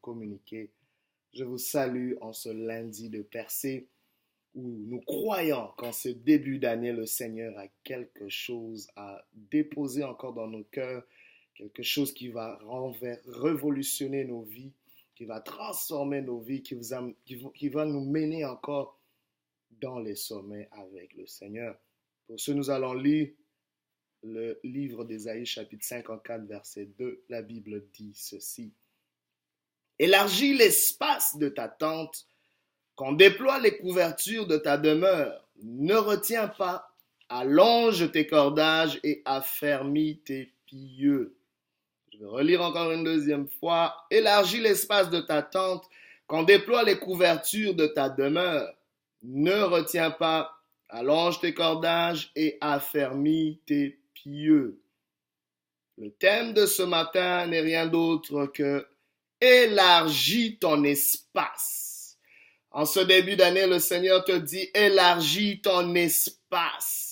communiquer. Je vous salue en ce lundi de percée où nous croyons qu'en ce début d'année, le Seigneur a quelque chose à déposer encore dans nos cœurs, quelque chose qui va révolutionner nos vies, qui va transformer nos vies, qui va nous mener encore dans les sommets avec le Seigneur. Pour ce, nous allons lire le livre d'Ésaïe, chapitre 54, verset 2. La Bible dit ceci. Élargis l'espace de ta tente, qu'on déploie les couvertures de ta demeure. Ne retiens pas, allonge tes cordages et affermis tes pieux. Je vais relire encore une deuxième fois. Élargis l'espace de ta tente, qu'on déploie les couvertures de ta demeure. Ne retiens pas, allonge tes cordages et affermis tes pieux. Le thème de ce matin n'est rien d'autre que élargis ton espace. En ce début d'année, le Seigneur te dit élargis ton espace.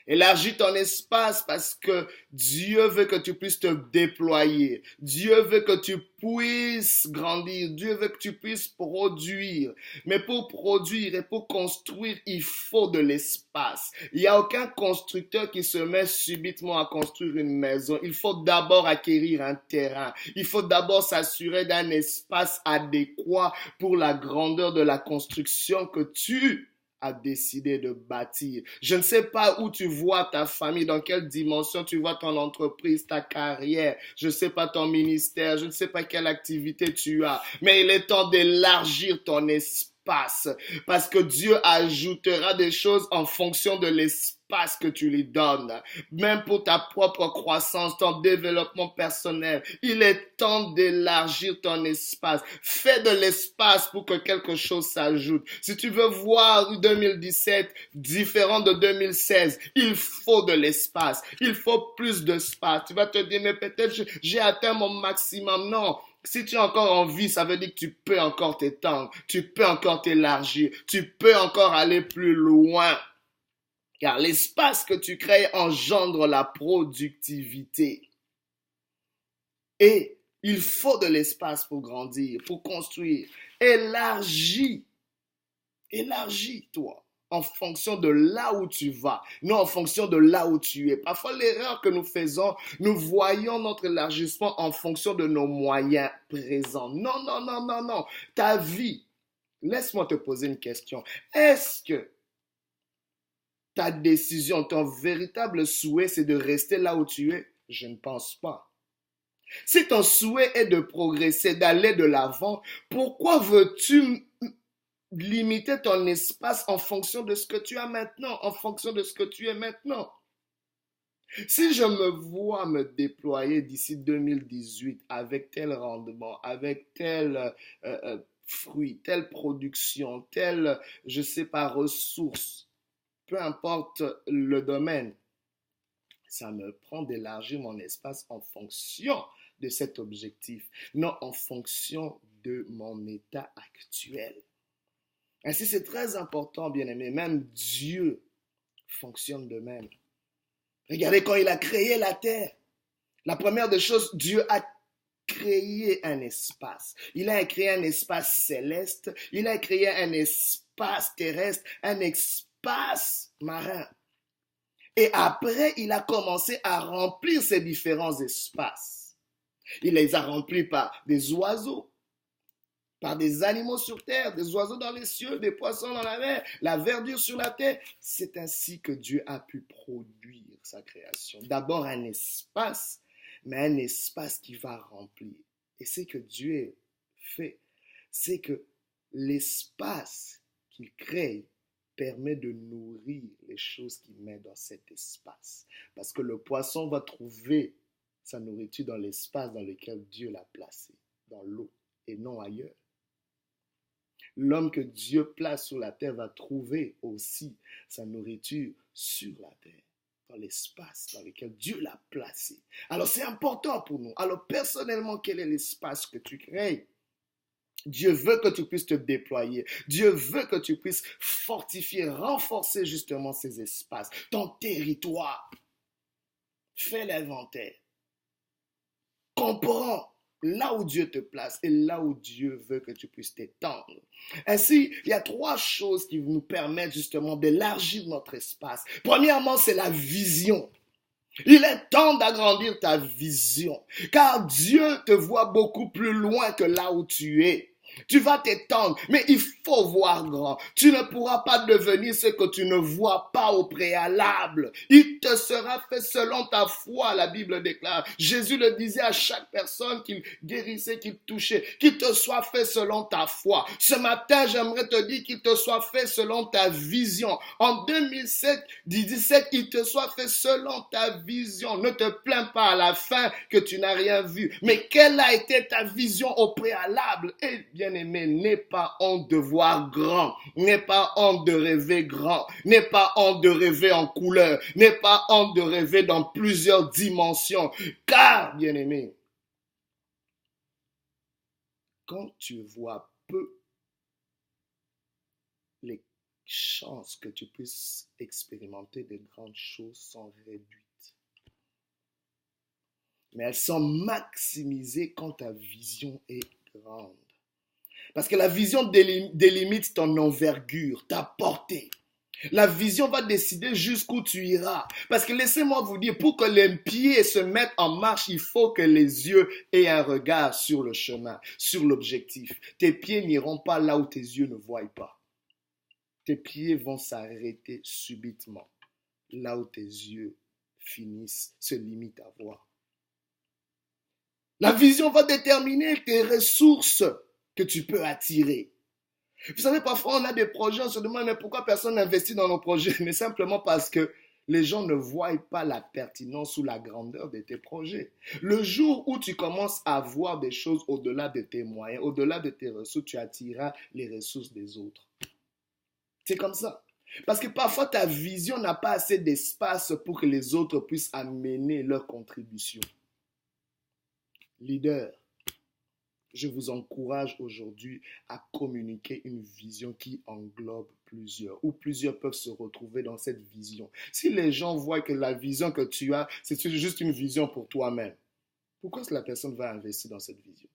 Élargis ton espace parce que Dieu veut que tu puisses te déployer. Dieu veut que tu puisses grandir. Dieu veut que tu puisses produire. Mais pour produire et pour construire, il faut de l'espace. Il n'y a aucun constructeur qui se met subitement à construire une maison. Il faut d'abord acquérir un terrain. Il faut d'abord s'assurer d'un espace adéquat pour la grandeur de la construction que tu a décidé de bâtir. Je ne sais pas où tu vois ta famille, dans quelle dimension tu vois ton entreprise, ta carrière. Je ne sais pas ton ministère, je ne sais pas quelle activité tu as. Mais il est temps d'élargir ton espace parce que Dieu ajoutera des choses en fonction de l'espace que tu lui donnes. Même pour ta propre croissance, ton développement personnel, il est temps d'élargir ton espace. Fais de l'espace pour que quelque chose s'ajoute. Si tu veux voir 2017 différent de 2016, il faut de l'espace. Il faut plus d'espace. Tu vas te dire, mais peut-être j'ai atteint mon maximum. Non. Si tu es encore en vie, ça veut dire que tu peux encore t'étendre, tu peux encore t'élargir, tu peux encore aller plus loin. Car l'espace que tu crées engendre la productivité. Et il faut de l'espace pour grandir, pour construire. Élargis toi en fonction de là où tu vas, non en fonction de là où tu es. Parfois, l'erreur que nous faisons, nous voyons notre élargissement en fonction de nos moyens présents. Non. Ta vie, laisse-moi te poser une question. Est-ce que ta décision, ton véritable souhait, c'est de rester là où tu es? Je ne pense pas. Si ton souhait est de progresser, d'aller de l'avant, pourquoi veux-tu limiter ton espace en fonction de ce que tu as maintenant, en fonction de ce que tu es maintenant? Si je me vois me déployer d'ici 2018 avec tel rendement, avec tel fruit, telle production, telle, je sais pas, ressource, peu importe le domaine, ça me prend d'élargir mon espace en fonction de cet objectif, non en fonction de mon état actuel. Ainsi, c'est très important, bien-aimé. Même Dieu fonctionne de même. Regardez quand il a créé la terre. La première des choses, Dieu a créé un espace. Il a créé un espace céleste. Il a créé un espace terrestre, un espace marin. Et après, il a commencé à remplir ces différents espaces. Il les a remplis par des oiseaux, par des animaux sur terre, des oiseaux dans les cieux, des poissons dans la mer, la verdure sur la terre. C'est ainsi que Dieu a pu produire sa création. D'abord un espace, mais un espace qui va remplir. Et c'est que Dieu fait, c'est que l'espace qu'il crée permet de nourrir les choses qu'il met dans cet espace. Parce que le poisson va trouver sa nourriture dans l'espace dans lequel Dieu l'a placé, dans l'eau et non ailleurs. L'homme que Dieu place sur la terre va trouver aussi sa nourriture sur la terre, dans l'espace dans lequel Dieu l'a placé. Alors c'est important pour nous. Alors personnellement, quel est l'espace que tu crées? Dieu veut que tu puisses te déployer. Dieu veut que tu puisses fortifier, renforcer justement ces espaces, ton territoire. Fais l'inventaire. Comprends là où Dieu te place et là où Dieu veut que tu puisses t'étendre. Ainsi, il y a 3 choses qui nous permettent justement d'élargir notre espace. Premièrement, c'est la vision. Il est temps d'agrandir ta vision, car Dieu te voit beaucoup plus loin que là où tu es. Tu vas t'étendre, mais il faut voir grand. Tu ne pourras pas devenir ce que tu ne vois pas au préalable. Il te sera fait selon ta foi, la Bible déclare. Jésus le disait à chaque personne qu'il guérissait, qu'il touchait, qu'il te soit fait selon ta foi. Ce matin, j'aimerais te dire qu'il te soit fait selon ta vision. En 2017, il te soit fait selon ta vision. Ne te plains pas à la fin que tu n'as rien vu. Mais quelle a été ta vision au préalable? Eh bien, bien-aimé, n'aie pas honte de voir grand, n'aie pas honte de rêver grand, n'aie pas honte de rêver en couleur, n'aie pas honte de rêver dans plusieurs dimensions, car, bien-aimé, quand tu vois peu, les chances que tu puisses expérimenter de grandes choses sont réduites. Mais elles sont maximisées quand ta vision est grande. Parce que la vision délimite ton envergure, ta portée. La vision va décider jusqu'où tu iras. Parce que laissez-moi vous dire, pour que les pieds se mettent en marche, il faut que les yeux aient un regard sur le chemin, sur l'objectif. Tes pieds n'iront pas là où tes yeux ne voient pas. Tes pieds vont s'arrêter subitement, là où tes yeux se limitent à voir. La vision va déterminer tes ressources que tu peux attirer. Vous savez, parfois on a des projets, on se demande mais pourquoi personne n'investit dans nos projets? Mais simplement parce que les gens ne voient pas la pertinence ou la grandeur de tes projets. Le jour où tu commences à voir des choses au-delà de tes moyens, au-delà de tes ressources, tu attireras les ressources des autres. C'est comme ça. Parce que parfois ta vision n'a pas assez d'espace pour que les autres puissent amener leur contribution. Leader, je vous encourage aujourd'hui à communiquer une vision qui englobe plusieurs, où plusieurs peuvent se retrouver dans cette vision. Si les gens voient que la vision que tu as, c'est juste une vision pour toi-même, pourquoi la personne va investir dans cette vision?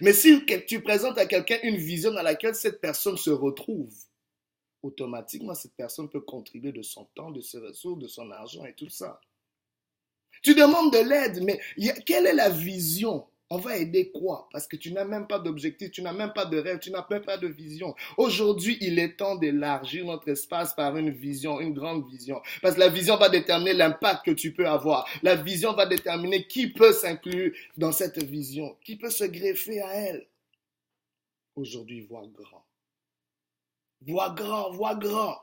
Mais si tu présentes à quelqu'un une vision dans laquelle cette personne se retrouve, automatiquement, cette personne peut contribuer de son temps, de ses ressources, de son argent et tout ça. Tu demandes de l'aide, mais quelle est la vision? On va aider quoi? Parce que tu n'as même pas d'objectif, tu n'as même pas de rêve, tu n'as même pas de vision. Aujourd'hui, il est temps d'élargir notre espace par une vision, une grande vision. Parce que la vision va déterminer l'impact que tu peux avoir. La vision va déterminer qui peut s'inclure dans cette vision, qui peut se greffer à elle. Aujourd'hui, vois grand. Vois grand, vois grand.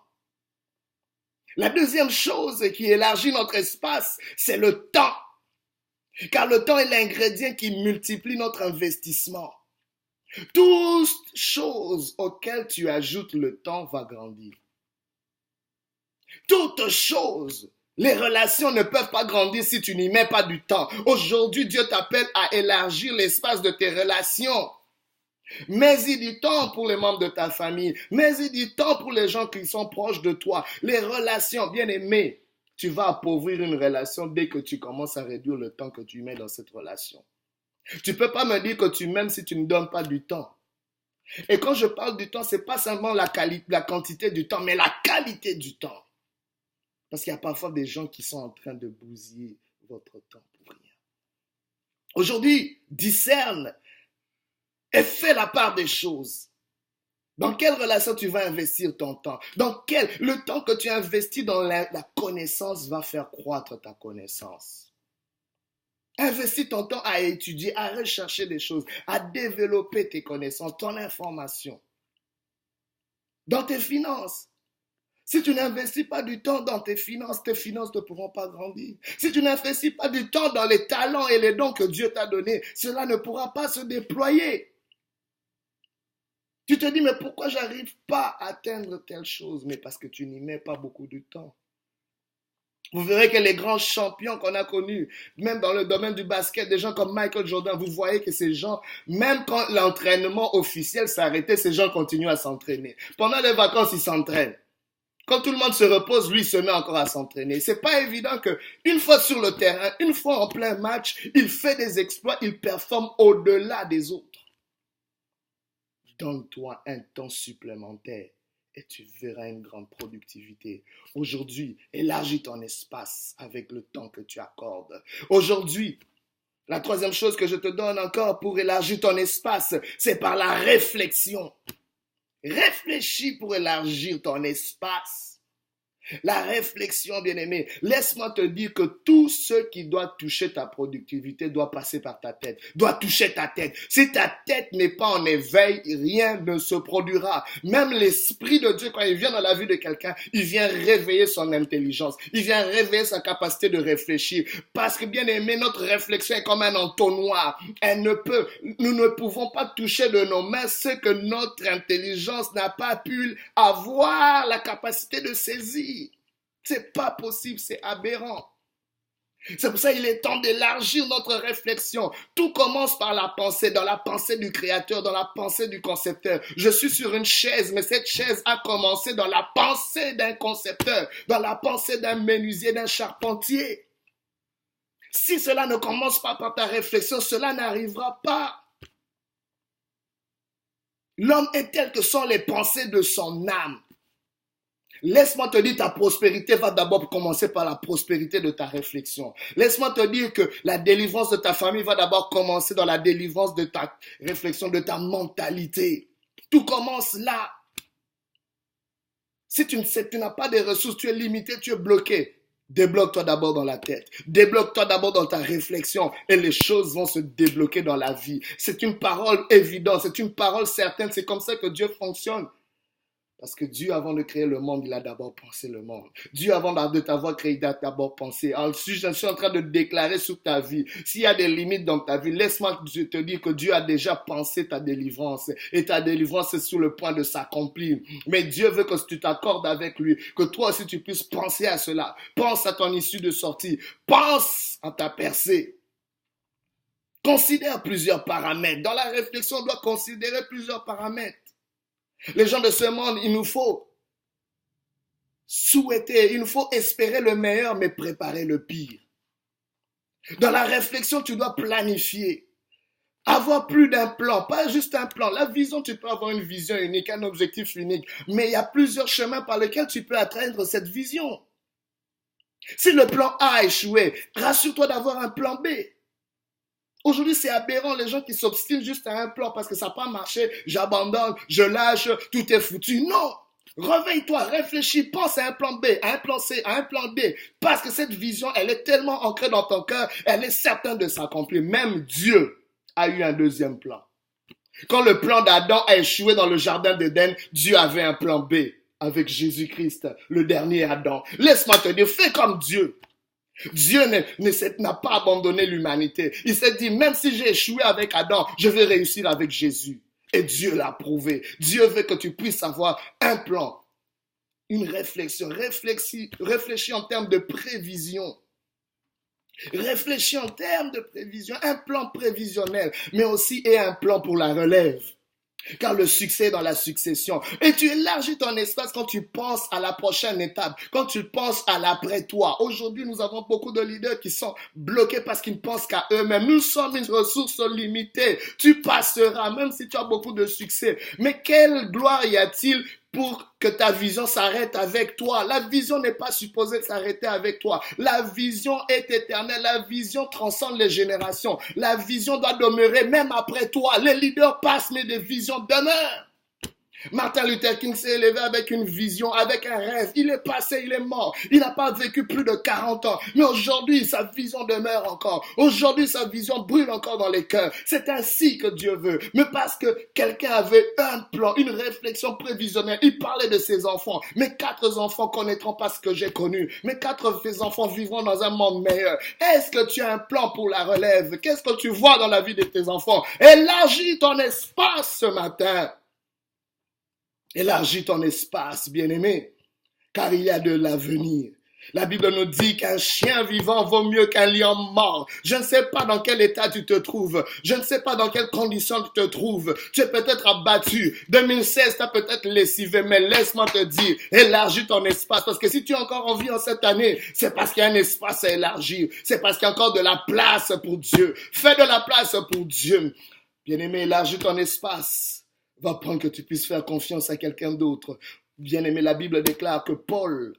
La deuxième chose qui élargit notre espace, c'est le temps. Car le temps est l'ingrédient qui multiplie notre investissement. Toute chose auxquelles tu ajoutes le temps va grandir. Toute chose. Les relations ne peuvent pas grandir si tu n'y mets pas du temps. Aujourd'hui, Dieu t'appelle à élargir l'espace de tes relations. Mets-y du temps pour les membres de ta famille. Mets-y du temps pour les gens qui sont proches de toi. Les relations, bien aimées. Tu vas appauvrir une relation dès que tu commences à réduire le temps que tu mets dans cette relation. Tu ne peux pas me dire que tu m'aimes si tu ne donnes pas du temps. Et quand je parle du temps, ce n'est pas seulement la quantité du temps, mais la qualité du temps. Parce qu'il y a parfois des gens qui sont en train de bousiller votre temps pour rien. Aujourd'hui, discerne et fais la part des choses. Dans quelle relation tu vas investir ton temps? Le temps que tu investis dans la connaissance va faire croître ta connaissance. Investis ton temps à étudier, à rechercher des choses, à développer tes connaissances, ton information. Dans tes finances. Si tu n'investis pas du temps dans tes finances ne pourront pas grandir. Si tu n'investis pas du temps dans les talents et les dons que Dieu t'a donnés, cela ne pourra pas se déployer. Tu te dis, mais pourquoi je n'arrive pas à atteindre telle chose? Mais parce que tu n'y mets pas beaucoup de temps. Vous verrez que les grands champions qu'on a connus, même dans le domaine du basket, des gens comme Michael Jordan, vous voyez que ces gens, même quand l'entraînement officiel s'arrêtait, ces gens continuent à s'entraîner. Pendant les vacances, ils s'entraînent. Quand tout le monde se repose, lui il se met encore à s'entraîner. C'est pas évident que une fois sur le terrain, une fois en plein match, il fait des exploits, il performe au-delà des autres. Donne-toi un temps supplémentaire et tu verras une grande productivité. Aujourd'hui, élargis ton espace avec le temps que tu accordes. Aujourd'hui, la troisième chose que je te donne encore pour élargir ton espace, c'est par la réflexion. Réfléchis pour élargir ton espace. La réflexion, bien-aimé, laisse-moi te dire que tout ce qui doit toucher ta productivité doit passer par ta tête, doit toucher ta tête. Si ta tête n'est pas en éveil, rien ne se produira. Même l'Esprit de Dieu, quand il vient dans la vie de quelqu'un, il vient réveiller son intelligence, il vient réveiller sa capacité de réfléchir. Parce que, bien-aimé, notre réflexion est comme un entonnoir. Nous ne pouvons pas toucher de nos mains ce que notre intelligence n'a pas pu avoir la capacité de saisir. C'est pas possible, c'est aberrant. C'est pour ça qu'il est temps d'élargir notre réflexion. Tout commence par la pensée, dans la pensée du Créateur, dans la pensée du concepteur. Je suis sur une chaise, mais cette chaise a commencé dans la pensée d'un concepteur, dans la pensée d'un menuisier, d'un charpentier. Si cela ne commence pas par ta réflexion, cela n'arrivera pas. L'homme est tel que sont les pensées de son âme. Laisse-moi te dire, ta prospérité va d'abord commencer par la prospérité de ta réflexion. Laisse-moi te dire que la délivrance de ta famille va d'abord commencer dans la délivrance de ta réflexion, de ta mentalité. Tout commence là. Si tu n'as pas de ressources, tu es limité, tu es bloqué. Débloque-toi d'abord dans la tête. Débloque-toi d'abord dans ta réflexion et les choses vont se débloquer dans la vie. C'est une parole évidente, c'est une parole certaine. C'est comme ça que Dieu fonctionne. Parce que Dieu, avant de créer le monde, il a d'abord pensé le monde. Dieu, avant de t'avoir créé, il a d'abord pensé. Alors, si je suis en train de déclarer sur ta vie, s'il y a des limites dans ta vie, laisse-moi te dire que Dieu a déjà pensé ta délivrance. Et ta délivrance est sur le point de s'accomplir. Mais Dieu veut que tu t'accordes avec lui, que toi aussi tu puisses penser à cela. Pense à ton issue de sortie. Pense à ta percée. Considère plusieurs paramètres. Dans la réflexion, on doit considérer plusieurs paramètres. Les gens de ce monde, il nous faut souhaiter, il nous faut espérer le meilleur, mais préparer le pire. Dans la réflexion, tu dois planifier. Avoir plus d'un plan, pas juste un plan. La vision, tu peux avoir une vision unique, un objectif unique, mais il y a plusieurs chemins par lesquels tu peux atteindre cette vision. Si le plan A a échoué, rassure-toi d'avoir un plan B. Aujourd'hui, c'est aberrant les gens qui s'obstinent juste à un plan parce que ça n'a pas marché, j'abandonne, je lâche, tout est foutu. Non! Réveille-toi, réfléchis, pense à un plan B, à un plan C, à un plan D. Parce que cette vision, elle est tellement ancrée dans ton cœur, elle est certaine de s'accomplir. Même Dieu a eu un deuxième plan. Quand le plan d'Adam a échoué dans le jardin d'Éden, Dieu avait un plan B avec Jésus-Christ, le dernier Adam. Laisse-moi te dire, fais comme Dieu. Dieu n'a pas abandonné l'humanité. Il s'est dit, même si j'ai échoué avec Adam, je vais réussir avec Jésus. Et Dieu l'a prouvé. Dieu veut que tu puisses avoir un plan, une réflexion. Réfléchis en termes de prévision. Réfléchis en termes de prévision. Un plan prévisionnel, mais aussi un plan pour la relève. Car le succès est dans la succession. Et tu élargis ton espace quand tu penses à la prochaine étape, quand tu penses à l'après-toi. Aujourd'hui, nous avons beaucoup de leaders qui sont bloqués parce qu'ils ne pensent qu'à eux-mêmes. Nous sommes une ressource limitée. Tu passeras, même si tu as beaucoup de succès. Mais quelle gloire y a-t-il pour que ta vision s'arrête avec toi? La vision n'est pas supposée s'arrêter avec toi. La vision est éternelle. La vision transcende les générations. La vision doit demeurer même après toi. Les leaders passent, mais des visions demeurent. Martin Luther King s'est élevé avec une vision, avec un rêve. Il est passé, il est mort. Il n'a pas vécu plus de 40 ans. Mais aujourd'hui, sa vision demeure encore. Aujourd'hui, sa vision brûle encore dans les cœurs. C'est ainsi que Dieu veut. Mais parce que quelqu'un avait un plan, une réflexion prévisionnelle. Il parlait de ses enfants. Mes 4 enfants connaîtront pas ce que j'ai connu. Mes 4 enfants vivront dans un monde meilleur. Est-ce que tu as un plan pour la relève? Qu'est-ce que tu vois dans la vie de tes enfants? Élargis ton espace ce matin. Élargis ton espace, bien-aimé, car il y a de l'avenir. La Bible nous dit qu'un chien vivant vaut mieux qu'un lion mort. Je ne sais pas dans quel état tu te trouves. Je ne sais pas dans quelles conditions tu te trouves. Tu es peut-être abattu. 2016 t'as peut-être lessivé, mais laisse-moi te dire, élargis ton espace. Parce que si tu es encore en vie en cette année, c'est parce qu'il y a un espace à élargir. C'est parce qu'il y a encore de la place pour Dieu. Fais de la place pour Dieu. Bien-aimé, élargis ton espace. Va prendre que tu puisses faire confiance à quelqu'un d'autre. Bien-aimé, la Bible déclare que Paul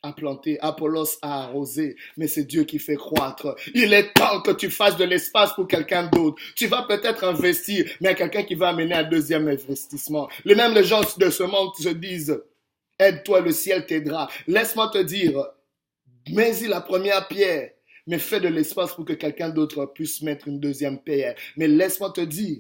a planté, Apollos a arrosé, mais c'est Dieu qui fait croître. Il est temps que tu fasses de l'espace pour quelqu'un d'autre. Tu vas peut-être investir, mais il y a quelqu'un qui va amener un deuxième investissement. Les gens de ce monde se disent, aide-toi, le ciel t'aidera. Laisse-moi te dire, mets-y la première pierre, mais fais de l'espace pour que quelqu'un d'autre puisse mettre une deuxième pierre. Mais laisse-moi te dire,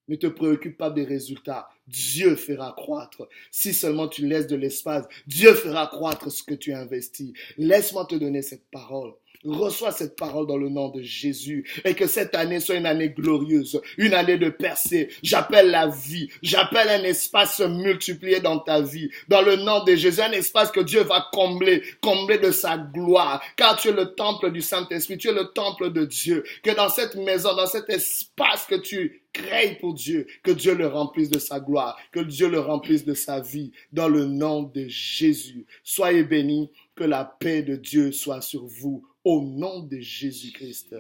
ne te préoccupe pas des résultats. Dieu fera croître. Si seulement tu laisses de l'espace, Dieu fera croître ce que tu investis. Laisse-moi te donner cette parole. Reçois cette parole dans le nom de Jésus et que cette année soit une année glorieuse, une année de percée. J'appelle la vie, j'appelle un espace multiplié dans ta vie, dans le nom de Jésus, un espace que Dieu va combler de sa gloire, car tu es le temple du Saint-Esprit, tu es le temple de Dieu, que dans cette maison, dans cet espace que tu crées pour Dieu, que Dieu le remplisse de sa gloire, que Dieu le remplisse de sa vie, dans le nom de Jésus. Soyez bénis, que la paix de Dieu soit sur vous. Au nom de Jésus-Christ.